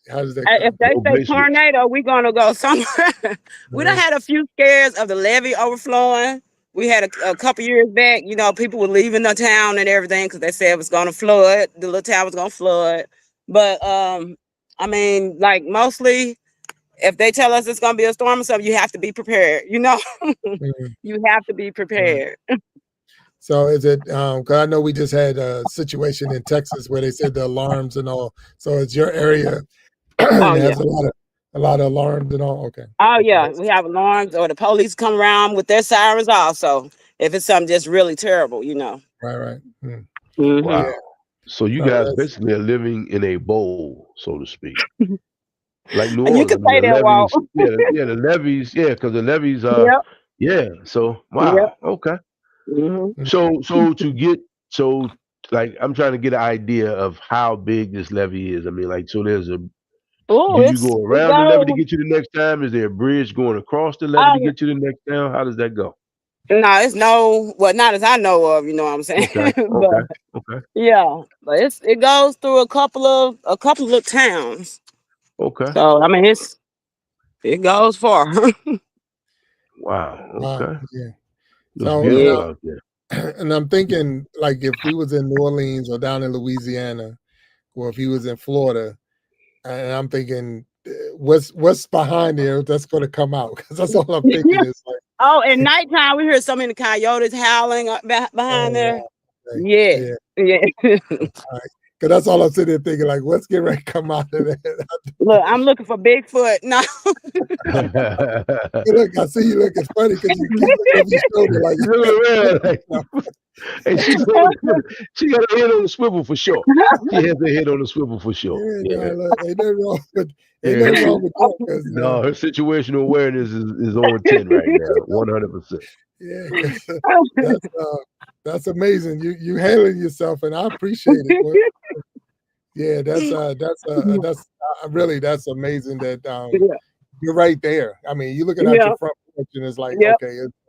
How does that come? If they say tornado, we're gonna go somewhere. We done had a few scares of the levee overflowing. We had a couple years back, you know, people were leaving the town and everything because they said it was gonna flood. The little town was gonna flood. But I mean, like mostly if they tell us it's gonna be a storm or something, you have to be prepared, you know. You have to be prepared. So is it because I know we just had a situation in Texas where they said the alarms and all. So it's your area has a lot of alarms and all. Okay. Oh yeah, we have alarms, or the police come around with their sirens also. If it's something just really terrible, you know. Right. Wow. So you guys basically are living in a bowl, so to speak. Like New Orleans. You can say that, Walt. The levees, because the levees are so wow. Okay. So like I'm trying to get an idea of how big this levee is. I mean, like, so there's a. Oh, Do you go it around the levee to goes. get to the next time? Is there a bridge going across the levee to get to the next town? How does that go? No, it's no, well, not as I know of. You know what I'm saying? Okay, But okay, okay, yeah, but it goes through a couple of towns. okay. So I mean, it goes far. Wow. Okay. Yeah. Looks So, beautiful out there. and I'm thinking, like, if we was in New Orleans or down in Louisiana, or if he was in Florida, and I'm thinking, what's behind there that's going to come out? Because that's all I'm thinking is like, Oh, at nighttime we hear so many coyotes howling behind there. wow, okay, Yeah, yeah, yeah. all right. Because that's all I'm sitting there thinking, like, what's getting ready to come out of that? Look, I'm looking for Bigfoot. No. Look, I see you looking funny because you keep looking over your shoulder like, Look around, like, and she got her head on the swivel for sure. She has her head on the swivel for sure. yeah, Yeah. no, look, ain't nothing wrong with that. 'Cause, No, her situational awareness is on 10 right now, 100%. yeah, 'cause, that's amazing. You handling yourself, and I appreciate it. Well, yeah, that's really that's amazing that Yeah. you're right there. I mean, you're looking at Yeah. your front porch, and it's like, Yep.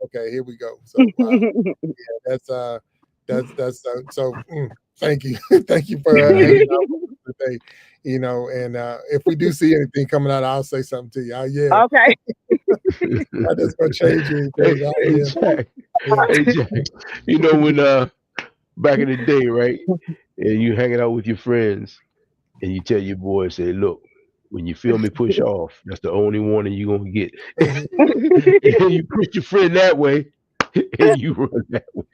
okay, here we go. So that's so. Thank you, thank you for hanging out with us today. You know, and if we do see anything coming out, I'll say something to you. Yeah, Okay. I'm just gonna change anything. Hey, Jack. Hey, Jack. You know when back in the day, right? And you hanging out with your friends, and you tell your boy, say, "Look, when you feel me push off, that's the only warning you gonna get." And you push your friend that way, and you run that way.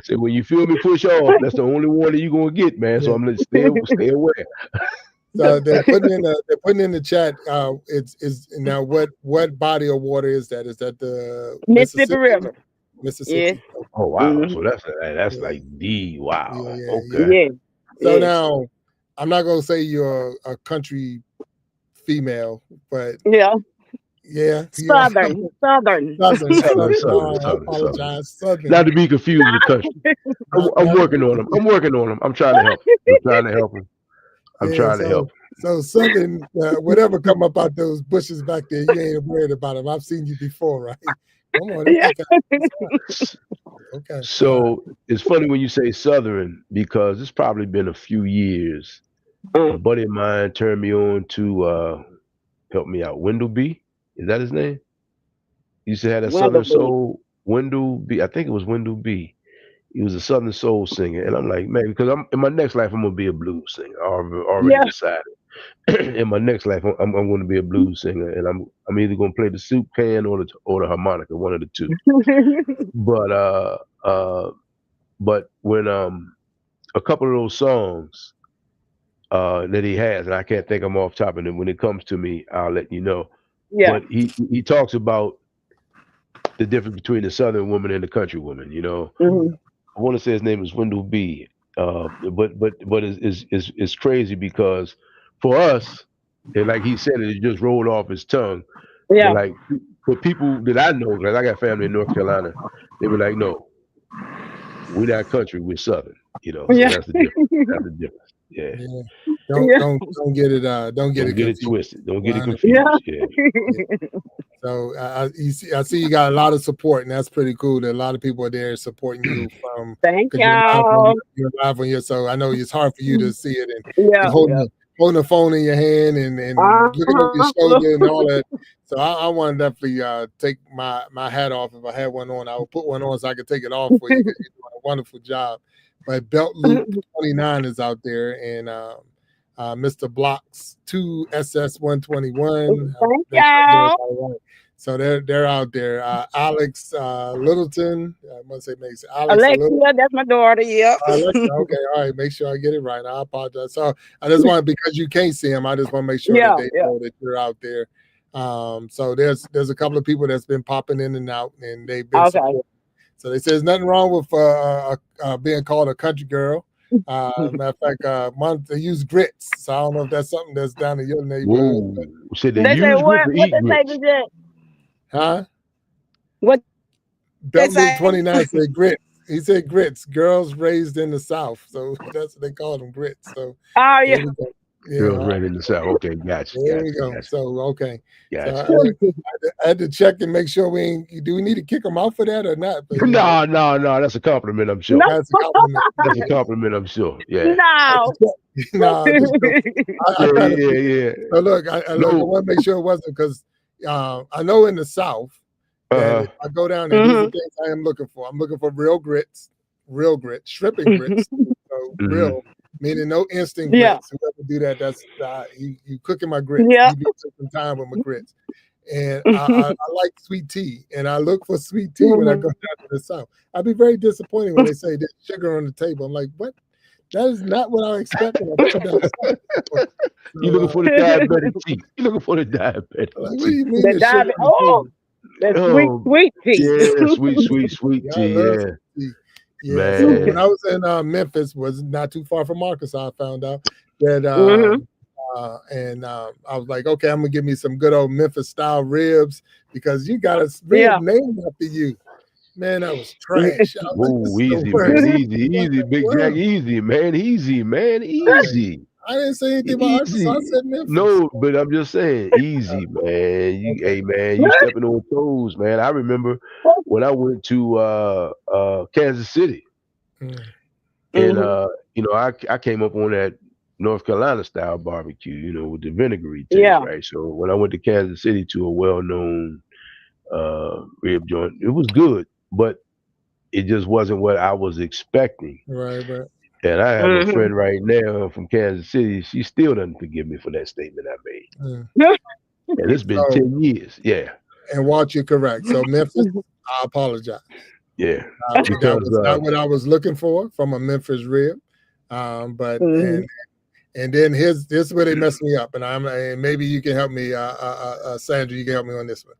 So when you feel me push off, that's the only warning you gonna get, man. So I'm gonna stay aware. So they're putting in the chat. It's now what body of water is that? Is that the Mississippi River. Mississippi. Yeah. Oh wow! Mhm. So that's like the wow. Yeah, Okay. Yeah. So Yeah. now, I'm not gonna say you're a country female, but Yeah. yeah, you are. Southern. Southern. I apologize. Southern. Not to be confused with country. I'm working on them. I'm trying to help them. I'm trying to help. So Southern, whatever come up out those bushes back there, you ain't worried about them. I've seen you before, right? Come on. Yeah. Okay. So it's funny when you say Southern because it's probably been a few years. A buddy of mine turned me on to help me out. Wendell B. Is that his name? He used to have that Southern Soul. Wendell B. I think it was Wendell B. He was a Southern Soul singer, and I'm like, man, because I'm in my next life, I'm gonna be a blues singer. I already decided. In my next life, I'm going to be a blues singer, and I'm either going to play the soup can or the harmonica, one of the two. But when a couple of those songs that he has, and I can't think them off top, and then when it comes to me, I'll let you know. Yeah. But he talks about the difference between the Southern woman and the country woman. You know, I want to say his name is Wendell B. But it's crazy because for us, and like he said it just rolled off his tongue. Yeah. But like for people that I know, because I got family in North Carolina, they were like, no, we're not country, we're Southern. You know, so that's the difference. That's the difference. Yeah. Don't get it twisted. Don't get it confused. Yeah. So I see you got a lot of support, and that's pretty cool. That a lot of people are there supporting you from. Thank y'all. You're live on your, so I know it's hard for you to see it and holding the phone in your hand and looking over your shoulder and all that. So I want to definitely take my hat off. If I had one on, I would put one on so I could take it off for you because you're doing a wonderful job. But Belt Loop 29 is out there, and Mr. Blocks 2 SS 121. Thank y'all. So they're out there. Alex Littleton. I must say, makes Alexia, that's my daughter. Yep. Alexia, okay, all right. Make sure I get it right. I apologize. So I just want, because you can't see them, I just want to make sure that they know that you're out there. So there's a couple of people that's been popping in and out, and they've been supporting. So they say there's nothing wrong with being called a country girl. Matter of fact, they use grits. So I don't know if that's something that's down in your neighborhood. They say what? What they say? Huh? What? Belt Loop 29 say grits. He said grits, girls raised in the South. So that's what they call them, grits. So Oh there yeah. we go. Yeah, Girls all right right. in the South. Okay, gotcha. There Gotcha. we go. Gotcha. So okay. So Gotcha. I had to check and make sure we ain't. Do we need to kick them out for that or not? But, No, that's a compliment, I'm sure. No. that's a compliment. That's a compliment, I'm sure. Yeah. No. No, I'm just joking. I Yeah, kind of. yeah. So look, I No. want to make sure it wasn't because I know in the South that if I go down there, these are things I am looking for. I'm looking for real grits, shripping grits. So real, meaning no instant grits. Yeah. Whoever do that, that's you cooking my grits. Yeah. You need some time with my grits. And I like sweet tea, and I look for sweet tea when I go down to the South. I'd be very disappointed when they say there's sugar on the table. I'm like, what? That is not what I expected. You looking for the diabetic tea. You looking for the diabetic Like, what do tea. you mean? The diabetic. Oh, that's sweet tea. Yeah, sweet Yeah, I tea. love Yeah. sweet tea. Yeah. So Man. when I was in Memphis, was not too far from Arkansas, I found out that I was like, okay, I'm gonna give me some good old Memphis style ribs because you got a rib named after you. Man, that was trash. I was like, Whoa, this is the easy, worst. man. Easy, Big Jack. Easy, man. Easy. I didn't say anything about Easy. Arkansas. I said Memphis. No, but I'm just saying, easy, man. Hey, man, you stepping on toes, man. I remember when I went to Kansas City, and I came up on that North Carolina style barbecue, with the vinegary taste, right? So when I went to Kansas City to a well-known rib joint, it was good, but it just wasn't what I was expecting. Right. And I have a friend right now from Kansas City. She still doesn't forgive me for that statement I made. And it's been 10 years. Yeah. And Walt, you're correct. So Memphis, I apologize. Yeah. That was not what I was looking for from a Memphis rib. But and then this is where they messed me up. And maybe you can help me, Sandra, you can help me on this one.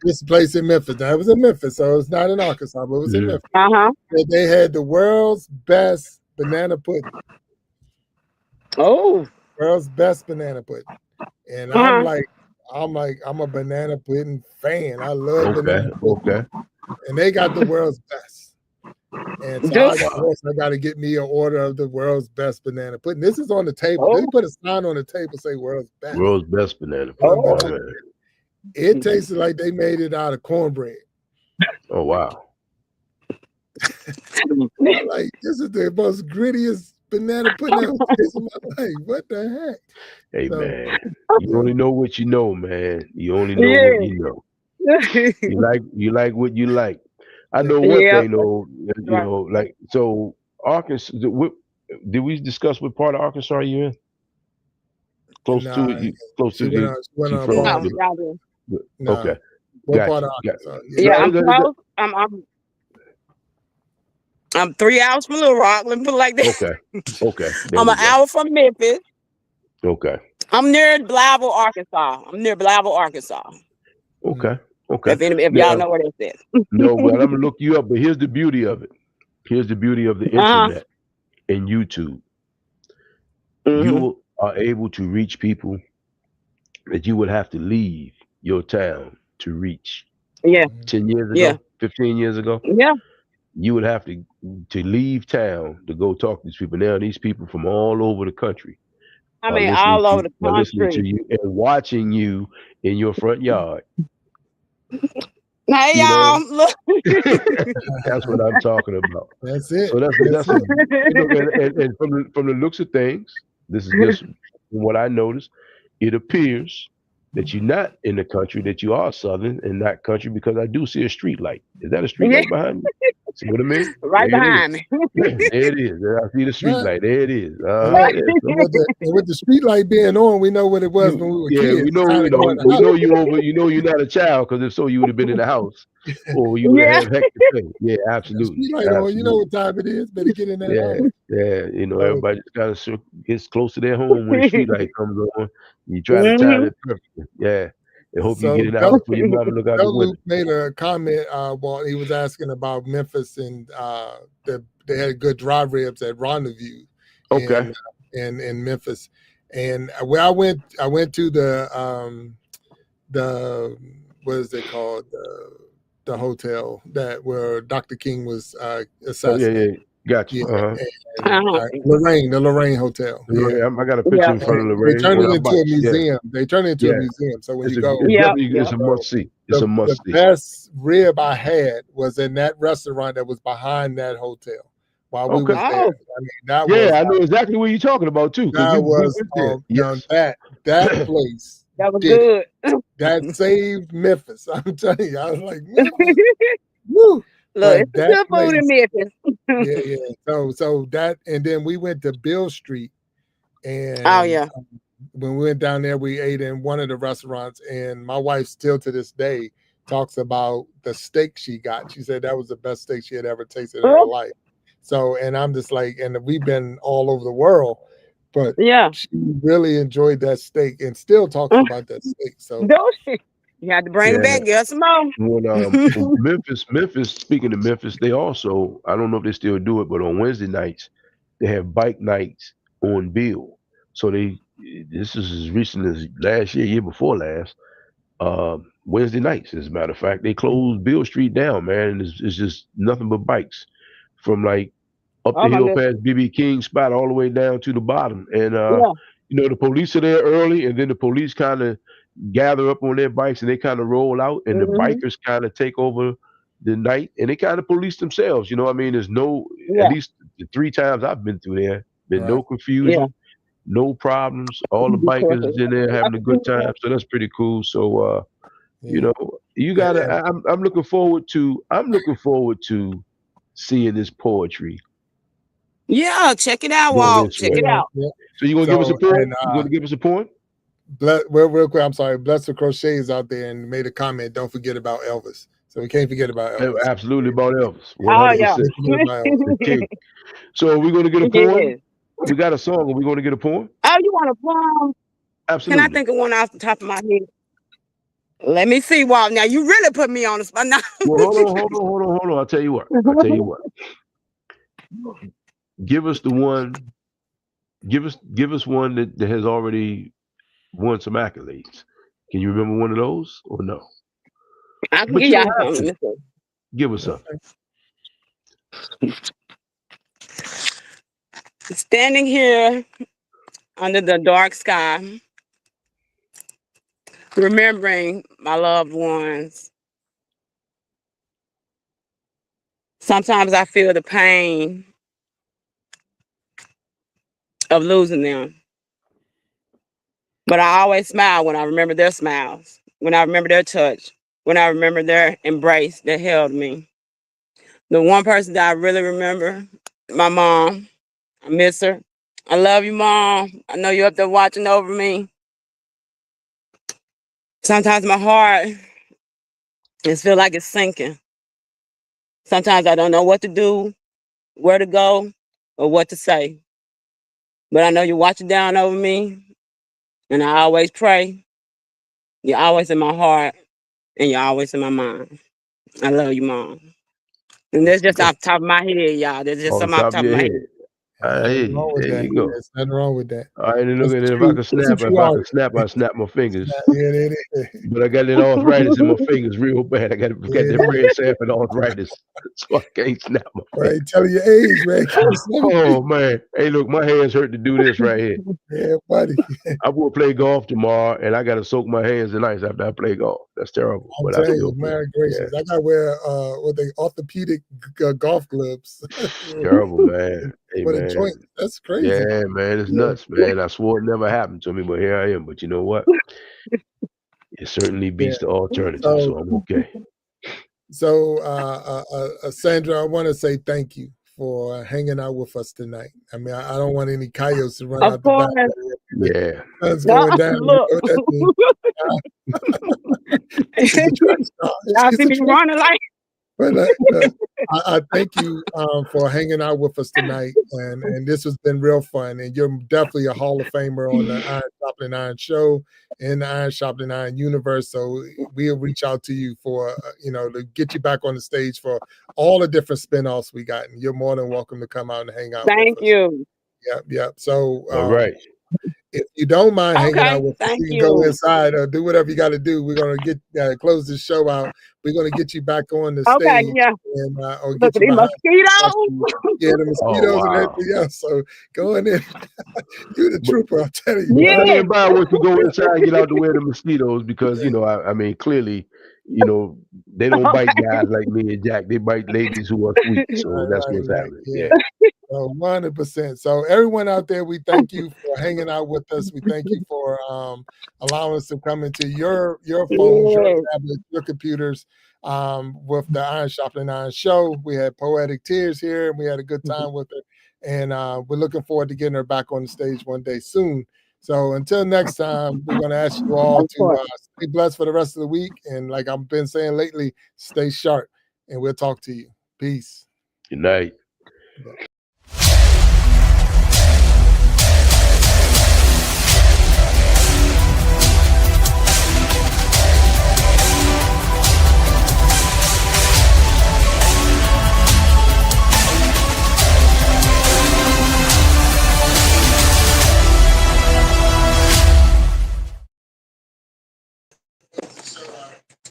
This place in Memphis. Now it was in Memphis, so it's not in Arkansas, but it was in Memphis. They had the world's best banana pudding. Oh, world's best banana pudding. And I'm a banana pudding fan. I love banana pudding. And they got the world's best. And so I got to get me an order of the world's best banana pudding. This is on the table. They put a sign on the table say world's best. World's best banana pudding. It tasted like they made it out of cornbread. Oh, wow. Like, this is the most grittiest banana pudding I've tasted in my life. What the heck? Hey, man, you only know what you know, man. You only know what you know. You like what you like. I know one thing, though, so Arkansas, did we discuss what part of Arkansas are you in? Close to it? Close to the... Okay. What part of Arkansas? Yeah, I'm close. I'm 3 hours from Little Rock. Let me put it like that. Okay. I'm an hour from Memphis. Okay. I'm near Blytheville, Arkansas. Okay. If y'all know where this is. No, but I'm gonna look you up. But here's the beauty of it. Here's the beauty of the internet and YouTube. You are able to reach people that you would have to leave your town to reach. 10 years ago, 15 years ago. You would have to leave town to go talk to these people. Now these people from all over the country. All over the country. Listening to you and watching you in your front yard. Hey y'all, look. That's what I'm talking about. That's it. So that's and from the looks of things, this is just what I noticed. It appears that you're not in the country, that you are Southern and not country, because I do see a street light. Is that a street light behind me? See what I mean? Right behind me. There it is. I see the street light. There it is. With the street light being on, we know what it was when we were kids. We know you're not a child, because if so, you would have been in the house, or you would have had heck to say. Yeah, absolutely. Street light on, you know what time it is. Better get in that house. Yeah, everybody just gotta get close to their home when the street light comes on. You try to time it perfectly. Yeah. And hope you get it out before your mom look out the window. Luke made a comment while he was asking about Memphis, and they had good dry ribs at Rendezvous. In Memphis. And where I went to the what is it called? the hotel that where Dr. King was Oh, assassinated. Gotcha. Yeah, and, the Lorraine Hotel. Yeah. I got a picture in front of They Lorraine. turned on it our into a bikes. museum. They turned it into a museum. So when you go, It's a must see. It's a must the see. best rib I had was in that restaurant that was behind that hotel while we was there. I mean, that was I know exactly what you're talking about too. That was that place. That was good. That saved Memphis. I'm telling you, I was like, Memphis. Woo. Look, it's good food in Memphis. Yeah. So that, and then we went to Beale Street, and when we went down there, we ate in one of the restaurants, and my wife still to this day talks about the steak she got. She said that was the best steak she had ever tasted in her life. So, and I'm just like, and we've been all over the world, but she really enjoyed that steak and still talks about that steak. So you had to bring it back, get some more. When, Memphis, speaking of Memphis, they also, I don't know if they still do it, but on Wednesday nights, they have bike nights on Beale. So this is as recent as last year before last, Wednesday nights, as a matter of fact, they closed Beale Street down, man, and it's just nothing but bikes from like up the hill past BB King's spot all the way down to the bottom. And you know, the police are there early, and then the police kind of gather up on their bikes and they kind of roll out, and the bikers kind of take over the night, and they kind of police themselves. You know what I mean? There's no, at least the 3 times I've been through there, been no confusion, no problems. All the bikers in there having a good time. So that's pretty cool. So you know, you gotta I'm looking forward to seeing this poetry. Yeah, check it out, Walt. Check it out. So you gonna give us a poem? You gonna give us a poem? Real quick, I'm sorry. Blessed Crochet is out there and made a comment. Don't forget about Elvis. So we can't forget about Elvis. Absolutely about Elvis. 100%. So we're gonna get a poem. We got a song. Are we gonna get a poem? Oh, you want a poem? Absolutely. Can I think of one off the top of my head? Let me see, Walt. Now you really put me on the spot. Now. Well, hold on. I'll tell you what. Give us the one. Give us one that has already won some accolades. Can you remember one of those or no? I can give y'all something. Give us something. Standing here under the dark sky, remembering my loved ones. Sometimes I feel the pain of losing them. But I always smile when I remember their smiles, when I remember their touch, when I remember their embrace that held me. The one person that I really remember, my mom. I miss her. I love you, Mom. I know you're up there watching over me. Sometimes my heart just feels like it's sinking. Sometimes I don't know what to do, where to go, or what to say. But I know you're watching down over me, and I always pray. You're always in my heart, and you're always in my mind. I love you, Mom. And that's just off the top of my head, y'all. That's just something off the top of my head. Hey, there you go. There's nothing wrong with that. All right, and look at it. If I could snap, I snap my fingers. But I got that arthritis in my fingers real bad. I got that red sap and arthritis, so I can't snap my fingers. Right, tell your age, man. Oh man, hey, look, my hands hurt to do this right here. Yeah, buddy. I will play golf tomorrow, and I got to soak my hands in ice after I play golf. That's terrible. I'm telling you, man, gracious. I got to wear orthopedic golf gloves. Terrible, man. Hey, man. Joint. That's crazy. Yeah, man, it's nuts, man. I swore it never happened to me, but here I am. But you know what? It certainly beats the alternative, so I'm okay. So, Sandra, I want to say thank you for hanging out with us tonight. I mean, I don't want any coyotes to run out the back. Yeah. Sun's going down. Y'all see me running like. But I thank you for hanging out with us tonight, and this has been real fun. And you're definitely a Hall of Famer on the Iron Sharpening Iron show and the Iron Sharpening Iron universe. So we'll reach out to you for to get you back on the stage for all the different spinoffs we got. And you're more than welcome to come out and hang out. Thank you. Yep. So all right. if you don't mind hanging Okay, out with us, thank you can go you. inside or do whatever you got to do. We're gonna get close this show out. We're gonna get you back on the Okay, stage yeah. and or Look get at you these behind. mosquitoes. Yeah, the Oh mosquitoes and wow. everything else. So go in there, you the But trooper. I'm telling you. but Yeah. stand by once you go inside and get out the way of the mosquitoes, because you know, I mean, clearly, you know, they don't bite Okay. guys like me and Jack. They bite ladies who are sweet. So that's what's Right. happening. Yeah. Yeah. So 100%. So everyone out there, we thank you for hanging out with us. We thank you for allowing us to come into your phones, your Yes. tablets, your computers with the Iron Sharpening Iron show. We had Poetic Tears here, and we had a good time with her. And we're looking forward to getting her back on the stage one day soon. So until next time, we're going to ask you all Of to course. stay blessed for the rest of the week. And like I've been saying lately, stay sharp. And we'll talk to you. Peace. Good night.